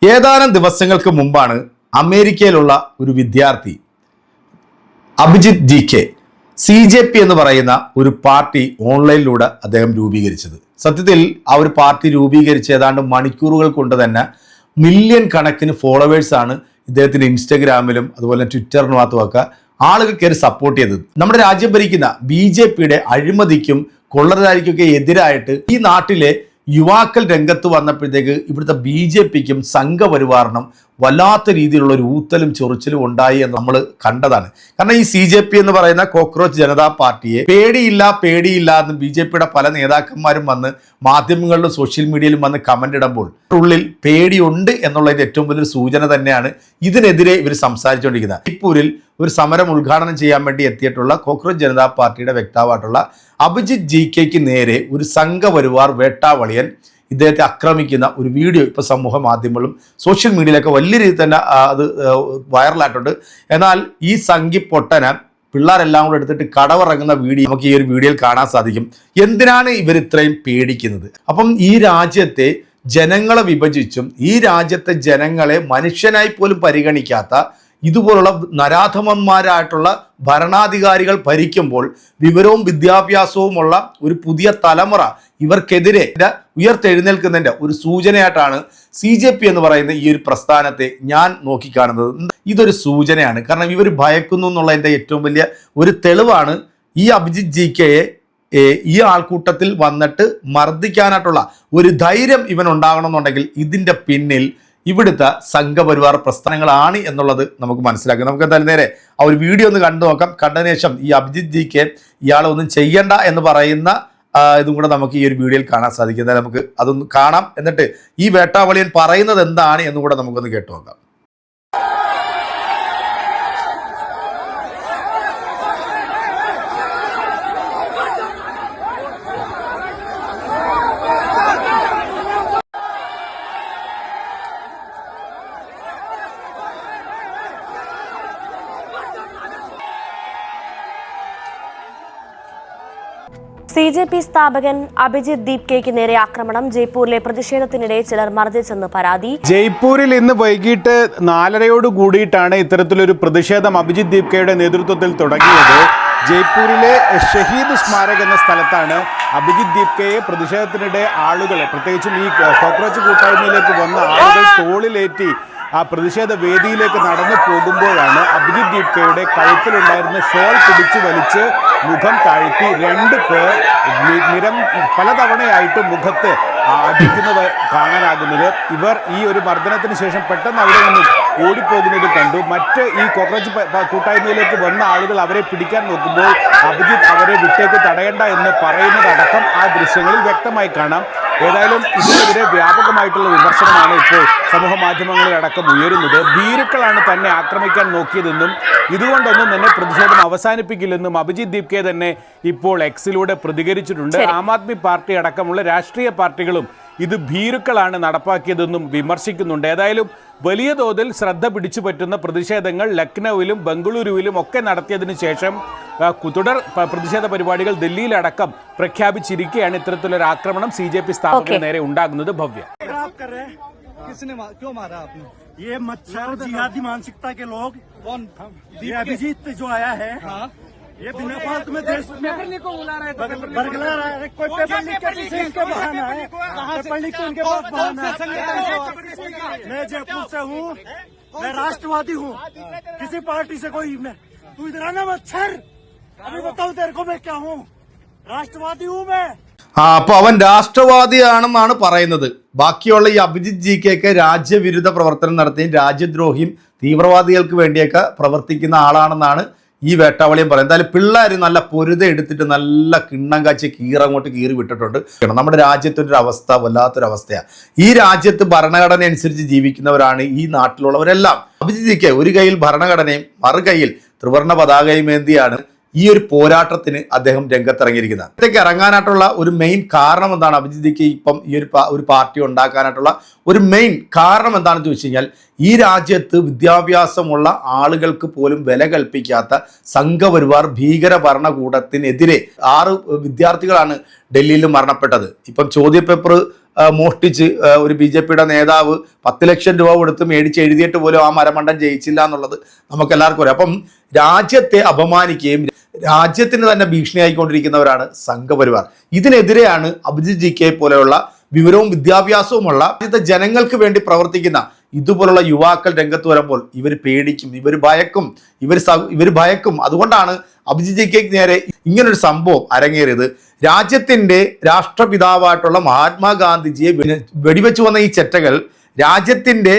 ഏതാനും ദിവസങ്ങൾക്ക് മുമ്പാണ് അമേരിക്കയിലുള്ള ഒരു വിദ്യാർത്ഥി അഭിജിത്ത് ജി.കെ CJP എന്ന് പറയുന്ന ഒരു പാർട്ടി ഓൺലൈനിലൂടെ അദ്ദേഹം രൂപീകരിച്ചത്. സത്യത്തിൽ ആ ഒരു പാർട്ടി രൂപീകരിച്ച് ഏതാണ്ട് മണിക്കൂറുകൾ കൊണ്ട് തന്നെ മില്യൺ കണക്കിന് ഫോളോവേഴ്സാണ് ഇദ്ദേഹത്തിന്റെ ഇൻസ്റ്റഗ്രാമിലും അതുപോലെ ട്വിറ്ററിനുമൊക്കെ ആളുകൾ കയറി സപ്പോർട്ട് ചെയ്തത്. നമ്മുടെ രാജ്യം ഭരിക്കുന്ന BJPയുടെ അഴിമതിക്കും കൊള്ളരുതായ്ക്കൊക്കെ എതിരായിട്ട് ഈ നാട്ടിലെ യുവാക്കൾ രംഗത്ത് വന്നപ്പോഴത്തേക്ക് ഇവിടുത്തെ BJPക്കും സംഘപരിവാറിനും വല്ലാത്ത രീതിയിലുള്ള ഒരു ഊത്തലും ചൊറിച്ചിലും ഉണ്ടായി എന്ന് നമ്മൾ കണ്ടതാണ്. കാരണം ഈ CJP എന്ന് പറയുന്ന കോക്രോച്ച് ജനതാ പാർട്ടിയെ പേടിയില്ല എന്ന് BJPയുടെ പല നേതാക്കന്മാരും വന്ന് മാധ്യമങ്ങളിലും സോഷ്യൽ മീഡിയയിലും വന്ന് കമന്റ് ഇടുമ്പോൾ ഉള്ളിൽ പേടിയുണ്ട് എന്നുള്ളതിന്റെ ഏറ്റവും വലിയൊരു സൂചന തന്നെയാണ് ഇതിനെതിരെ ഇവർ സംസാരിച്ചുകൊണ്ടിരിക്കുന്നത്. ജയ്പൂരിൽ ഒരു സമരം ഉദ്ഘാടനം ചെയ്യാൻ വേണ്ടി എത്തിയിട്ടുള്ള കോക്രോച്ച് ജനതാ പാർട്ടിയുടെ വക്താവായിട്ടുള്ള അഭിജിത്ത് ജി.കെക്ക് നേരെ ഒരു സംഘപരിവാർ വേട്ടാവളിയൻ ഇദ്ദേഹത്തെ ആക്രമിക്കുന്ന ഒരു വീഡിയോ ഇപ്പോൾ സമൂഹ മാധ്യമങ്ങളും സോഷ്യൽ മീഡിയയിലൊക്കെ വലിയ രീതിയിൽ തന്നെ അത് വൈറലായിട്ടുണ്ട്. എന്നാൽ ഈ സംഘി പൊട്ടനെ പിള്ളേരെല്ലാം കൂടെ എടുത്തിട്ട് കടവിറങ്ങുന്ന വീഡിയോ നമുക്ക് ഈ ഒരു വീഡിയോയിൽ കാണാൻ സാധിക്കും. എന്തിനാണ് ഇവർ ഇത്രയും പേടിക്കുന്നത്? അപ്പം ഈ രാജ്യത്തെ ജനങ്ങളെ വിഭജിച്ചും ഈ രാജ്യത്തെ ജനങ്ങളെ മനുഷ്യനായി പോലും പരിഗണിക്കാത്ത ഇതുപോലുള്ള നരാധമന്മാരായിട്ടുള്ള ഭരണാധികാരികൾ ഭരിക്കുമ്പോൾ വിവരവും വിദ്യാഭ്യാസവുമുള്ള ഒരു പുതിയ തലമുറ ഇവർക്കെതിരെ ഉയർത്തെഴുന്നേൽക്കുന്നതിൻ്റെ ഒരു സൂചനയായിട്ടാണ് CJP എന്ന് പറയുന്ന ഈ ഒരു പ്രസ്ഥാനത്തെ ഞാൻ നോക്കിക്കാണുന്നത്. ഇതൊരു സൂചനയാണ്. കാരണം ഇവർ ഭയക്കുന്നു എന്നുള്ളതിൻ്റെ ഏറ്റവും വലിയ ഒരു തെളിവാണ് ഈ അഭിജിത്ത് ജി.കെയെ ഈ ആൾക്കൂട്ടത്തിൽ വന്നിട്ട് മർദ്ദിക്കാനായിട്ടുള്ള ഒരു ധൈര്യം ഇവൻ ഉണ്ടാകണമെന്നുണ്ടെങ്കിൽ ഇതിൻ്റെ പിന്നിൽ ഇവിടുത്തെ സംഘപരിവാർ പ്രസ്ഥാനങ്ങളാണ് എന്നുള്ളത് നമുക്ക് മനസ്സിലാക്കാം. നമുക്ക് എന്തായാലും നേരെ ആ ഒരു വീഡിയോ ഒന്ന് കണ്ടു നോക്കാം. കണ്ടതിന് ശേഷം ഈ അഭിജിത്ത് ജി.കെ ഇയാളെ ഒന്നും ചെയ്യണ്ട എന്ന് പറയുന്ന ഇതും കൂടെ നമുക്ക് ഈ ഒരു വീഡിയോയിൽ കാണാൻ സാധിക്കും. എന്തായാലും നമുക്ക് അതൊന്ന് കാണാം. എന്നിട്ട് ഈ വേട്ടാവളിയൻ പറയുന്നത് എന്താണ് എന്നും കൂടെ നമുക്കൊന്ന് കേട്ടു നോക്കാം. CJP സ്ഥാപകൻ അഭിജിത്ത് ദീപ്കെയ്ക്ക് നേരെ ആക്രമണം. ജയ്പൂരിലെ പ്രതിഷേധത്തിനിടെ ചിലർ മർദ്ദിച്ചെന്ന് പരാതി. ജയ്പൂരിൽ ഇന്ന് വൈകിട്ട് 4:30 കൂടിയിട്ടാണ് ഇത്തരത്തിലൊരു പ്രതിഷേധം അഭിജിത്ത് ദീപ്കെയുടെ നേതൃത്വത്തിൽ തുടങ്ങിയത്. ജയ്പൂരിലെ ഷഹീദ് സ്മാരക് എന്ന സ്ഥലത്താണ് അഭിജിത്ത് ദീപ്കെയെ പ്രതിഷേധത്തിനിടെ ആളുകൾ, പ്രത്യേകിച്ചും ഈ കോക്രോച്ച് കൂട്ടായ്മയിലേക്ക് വന്ന ആളുകൾ തോളിലേറ്റി ആ പ്രതിഷേധ വേദിയിലേക്ക് നടന്നു പോകുമ്പോഴാണ് അഭിജിത്ത് ദീപ്കെയുടെ കഴുത്തിലുണ്ടായിരുന്ന ഷോൾ പിടിച്ചു വലിച്ച് മുഖം താഴ്ത്തി 2 പേർ പലതവണയായിട്ട് മുഖത്ത് അടിക്കുന്നത് കാണാനാകുന്നത്. ഇവർ ഈ ഒരു മർദ്ദനത്തിന് ശേഷം പെട്ടെന്ന് അവിടെ നിന്നും ഓടിപ്പോകുന്നത് കണ്ടു. മറ്റ് ഈ കോക്രോച്ച് കൂട്ടായ്മയിലേക്ക് വന്ന ആളുകൾ അവരെ പിടിക്കാൻ നോക്കുമ്പോൾ അഭിജിത്ത് അവരെ വിട്ടേക്ക് തടയണ്ട എന്ന് പറയുന്നതടക്കം ആ ദൃശ്യങ്ങളിൽ വ്യക്തമായി കാണാം. ഏതായാലും ഇതിനെതിരെ വ്യാപകമായിട്ടുള്ള വിമർശനമാണ് ഇപ്പോൾ സമൂഹ മാധ്യമങ്ങളിലടക്കം ഉയരുന്നത്. ഭീരുക്കളാണ് തന്നെ ആക്രമിക്കാൻ നോക്കിയതെന്നും ഇതുകൊണ്ടൊന്നും തന്നെ പ്രതിഷേധം അവസാനിപ്പിക്കില്ലെന്നും അഭിജിത്ത് ദീപ്കെ തന്നെ ഇപ്പോൾ എക്സിലൂടെ പ്രതികരിച്ചിട്ടുണ്ട്. ആം ആദ്മി പാർട്ടി അടക്കമുള്ള രാഷ്ട്രീയ പാർട്ടികളും ഇത് ഭീരുക്കളാണ് നടപ്പാക്കിയതെന്നും വിമർശിക്കുന്നുണ്ട്. ഏതായാലും വലിയ തോതിൽ ശ്രദ്ധ പിടിച്ചു പറ്റുന്ന പ്രതിഷേധങ്ങൾ ലക്നൌവിലും ബംഗളൂരുവിലും ഒക്കെ നടത്തിയതിനു ശേഷം തുടർ പ്രതിഷേധ പരിപാടികൾ ദില്ലിയിലടക്കം പ്രഖ്യാപിച്ചിരിക്കുകയാണ് ഇത്തരത്തിലൊരു ആക്രമണം CJP സ്ഥാപകന് നേരെ ഉണ്ടാകുന്നത്. ഭവ്യ, किसने क्यों मारा आपने? ये मच्छर जिहादी मानसिकता के लोग, ये अभिजीत जो आया है, ये बिना फालतू में देश में को बुला रहे थे, बरगला रहा है। कोई पेपर लीक के पीछे इनके बहाना है, पेपर लीक तो इनके पास बहाना है। मैं जयपुर से हूँ, मैं राष्ट्रवादी हूँ, किसी पार्टी से कोई मैं, तू इधर आना मच्छर, अभी बताऊँ तेरे को मैं क्या हूँ, राष्ट्रवादी हूँ मैं। അപ്പോൾ അവൻ രാഷ്ട്രവാദിയാണെന്നാണ് പറയുന്നത്. ബാക്കിയുള്ള ഈ അഭിജിത്ത് ജി.കെയൊക്കെ രാജ്യവിരുദ്ധ പ്രവർത്തനം നടത്തിയും രാജ്യദ്രോഹിയും തീവ്രവാദികൾക്ക് വേണ്ടിയൊക്കെ പ്രവർത്തിക്കുന്ന ആളാണെന്നാണ് ഈ വേട്ടാവളിയും പറയുന്നത്. എന്തായാലും പിള്ളേർ നല്ല പൊരുത എടുത്തിട്ട് നല്ല കിണ്ണം കാച്ചി കീറങ്ങോട്ട് കീറി വിട്ടിട്ടുണ്ട്. നമ്മുടെ രാജ്യത്തിൻ്റെ ഒരു അവസ്ഥ വല്ലാത്തൊരവസ്ഥയാണ്. ഈ രാജ്യത്ത് ഭരണഘടന അനുസരിച്ച് ജീവിക്കുന്നവരാണ് ഈ നാട്ടിലുള്ളവരെല്ലാം. അഭിജിത്ത് ജി.കെ ഒരു കയ്യിൽ ഭരണഘടനയും മറുകൈയിൽ ത്രിവർണ്ണ പതാകയും ഏന്തിയാണ് ഈ ഒരു പോരാട്ടത്തിന് അദ്ദേഹം രംഗത്തിറങ്ങിയിരിക്കുന്നത്. ഇതൊക്കെ ഇറങ്ങാനായിട്ടുള്ള ഒരു മെയിൻ കാരണം എന്താണ്? അഭിജിത്ത് ജി.കെ ഇപ്പം ഈ ഒരു പാർട്ടി ഉണ്ടാക്കാനായിട്ടുള്ള ഒരു മെയിൻ കാരണം എന്താണെന്ന് ചോദിച്ചു കഴിഞ്ഞാൽ ഈ രാജ്യത്ത് വിദ്യാഭ്യാസമുള്ള ആളുകൾക്ക് പോലും വില കൽപ്പിക്കാത്ത സംഘപരിവാർ ഭീകര ഭരണകൂടത്തിനെതിരെ 6 വിദ്യാർത്ഥികളാണ് ഡൽഹിയിൽ മരണപ്പെട്ടത്. ഇപ്പം ചോദ്യപേപ്പർ മോഷ്ടിച്ച് ഒരു BJP-യുടെ നേതാവ് 10 ലക്ഷം രൂപ കൊടുത്ത് മേടിച്ച് എഴുതിയിട്ട് പോലും ആ മരമണ്ടൻ ജയിച്ചില്ല എന്നുള്ളത് നമുക്ക് എല്ലാവർക്കും അറിയാം. അപ്പം രാജ്യത്തെ അപമാനിക്കുകയും രാജ്യത്തിന് തന്നെ ഭീഷണിയായിക്കൊണ്ടിരിക്കുന്നവരാണ് സംഘപരിവാർ. ഇതിനെതിരെയാണ് അഭിജിത്ത് GK പോലെയുള്ള വിവരവും വിദ്യാഭ്യാസവുമുള്ള രാജ്യത്തെ ജനങ്ങൾക്ക് വേണ്ടി പ്രവർത്തിക്കുന്ന ഇതുപോലുള്ള യുവാക്കൾ രംഗത്ത് വരുമ്പോൾ ഇവർ പേടിക്കും, ഇവർ ഭയക്കും. അതുകൊണ്ടാണ് അഭിജിത്ത് GKക്ക് നേരെ ഇങ്ങനൊരു സംഭവം അരങ്ങേറിയത്. രാജ്യത്തിന്റെ രാഷ്ട്രപിതാവായിട്ടുള്ള മഹാത്മാഗാന്ധിജിയെ വെടിവെച്ചു വന്ന ഈ ചെറ്റകൾ രാജ്യത്തിന്റെ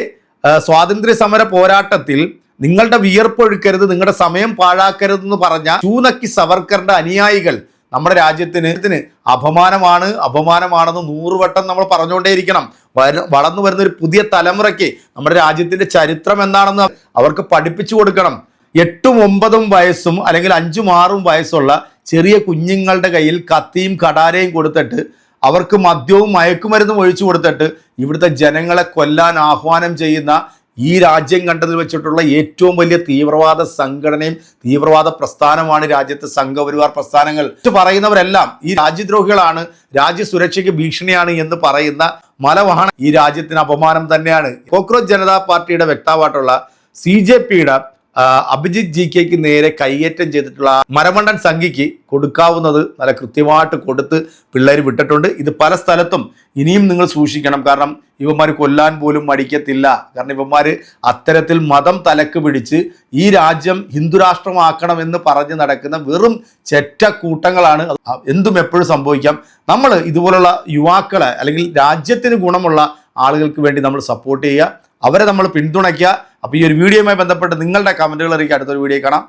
സ്വാതന്ത്ര്യ സമര പോരാട്ടത്തിൽ നിങ്ങളുടെ വിയർപ്പൊഴുക്കരുത്, നിങ്ങളുടെ സമയം പാഴാക്കരുതെന്ന് പറഞ്ഞ ചൂനക്കി സവർക്കറിന്റെ അനുയായികൾ നമ്മുടെ രാജ്യത്തിന് അപമാനമാണെന്ന് 100 വട്ടം നമ്മൾ പറഞ്ഞുകൊണ്ടേയിരിക്കണം. വളർന്നു വരുന്ന ഒരു പുതിയ തലമുറയ്ക്ക് നമ്മുടെ രാജ്യത്തിന്റെ ചരിത്രം എന്താണെന്ന് അവർക്ക് പഠിപ്പിച്ചു കൊടുക്കണം. 8ഉം 9ഉം വയസ്സും അല്ലെങ്കിൽ 5ഉം 6ഉം വയസ്സുള്ള ചെറിയ കുഞ്ഞുങ്ങളുടെ കയ്യിൽ കത്തിയും കടാരയും കൊടുത്തിട്ട് അവർക്ക് മദ്യവും മയക്കുമരുന്നും ഒഴിച്ചു കൊടുത്തിട്ട് ഇവിടുത്തെ ജനങ്ങളെ കൊല്ലാൻ ആഹ്വാനം ചെയ്യുന്ന ഈ രാജ്യം കണ്ടതിൽ വെച്ചിട്ടുള്ള ഏറ്റവും വലിയ തീവ്രവാദ സംഘടനയും തീവ്രവാദ പ്രസ്ഥാനമാണ് രാജ്യത്തെ സംഘപരിവാർ പ്രസ്ഥാനങ്ങൾ. പറയുന്നവരെല്ലാം ഈ രാജ്യദ്രോഹികളാണ്, രാജ്യസുരക്ഷയ്ക്ക് ഭീഷണിയാണ് എന്ന് പറയുന്ന മലവാണ് ഈ രാജ്യത്തിന് അപമാനം തന്നെയാണ്. കോക്രോച്ച് ജനതാ പാർട്ടിയുടെ വക്താവായിട്ടുള്ള CJPയുടെ അഭിജിത്ത് GKക്ക് നേരെ കൈയേറ്റം ചെയ്തിട്ടുള്ള മരമണ്ടൻ സംഘിക്ക് കൊടുക്കാവുന്നത് നല്ല കൃത്യമായിട്ട് കൊടുത്ത് പിള്ളേർ വിട്ടിട്ടുണ്ട്. ഇത് പല സ്ഥലത്തും ഇനിയും നിങ്ങൾ സൂക്ഷിക്കണം. കാരണം ഇവന്മാർ കൊല്ലാൻ പോലും മടിക്കത്തില്ല. കാരണം ഇവന്മാർ അത്തരത്തിൽ മതം തലക്ക് പിടിച്ച് ഈ രാജ്യം ഹിന്ദുരാഷ്ട്രമാക്കണമെന്ന് പറഞ്ഞ് നടക്കുന്ന വെറും ചെറ്റ കൂട്ടങ്ങളാണ്. എന്തും എപ്പോഴും സംഭവിക്കാം. നമ്മൾ ഇതുപോലുള്ള യുവാക്കളെ അല്ലെങ്കിൽ രാജ്യത്തിന് ഗുണമുള്ള ആളുകൾക്ക് വേണ്ടി നമ്മൾ സപ്പോർട്ട് ചെയ്യുക, അവരെ നമ്മൾ പിന്തുണയ്ക്കുക. അപ്പോൾ ഈ ഒരു വീഡിയോയുമായി ബന്ധപ്പെട്ട് നിങ്ങളുടെ കമൻറ്റുകൾ അറിയിക്കുക. അടുത്തൊരു വീഡിയോ കാണാം.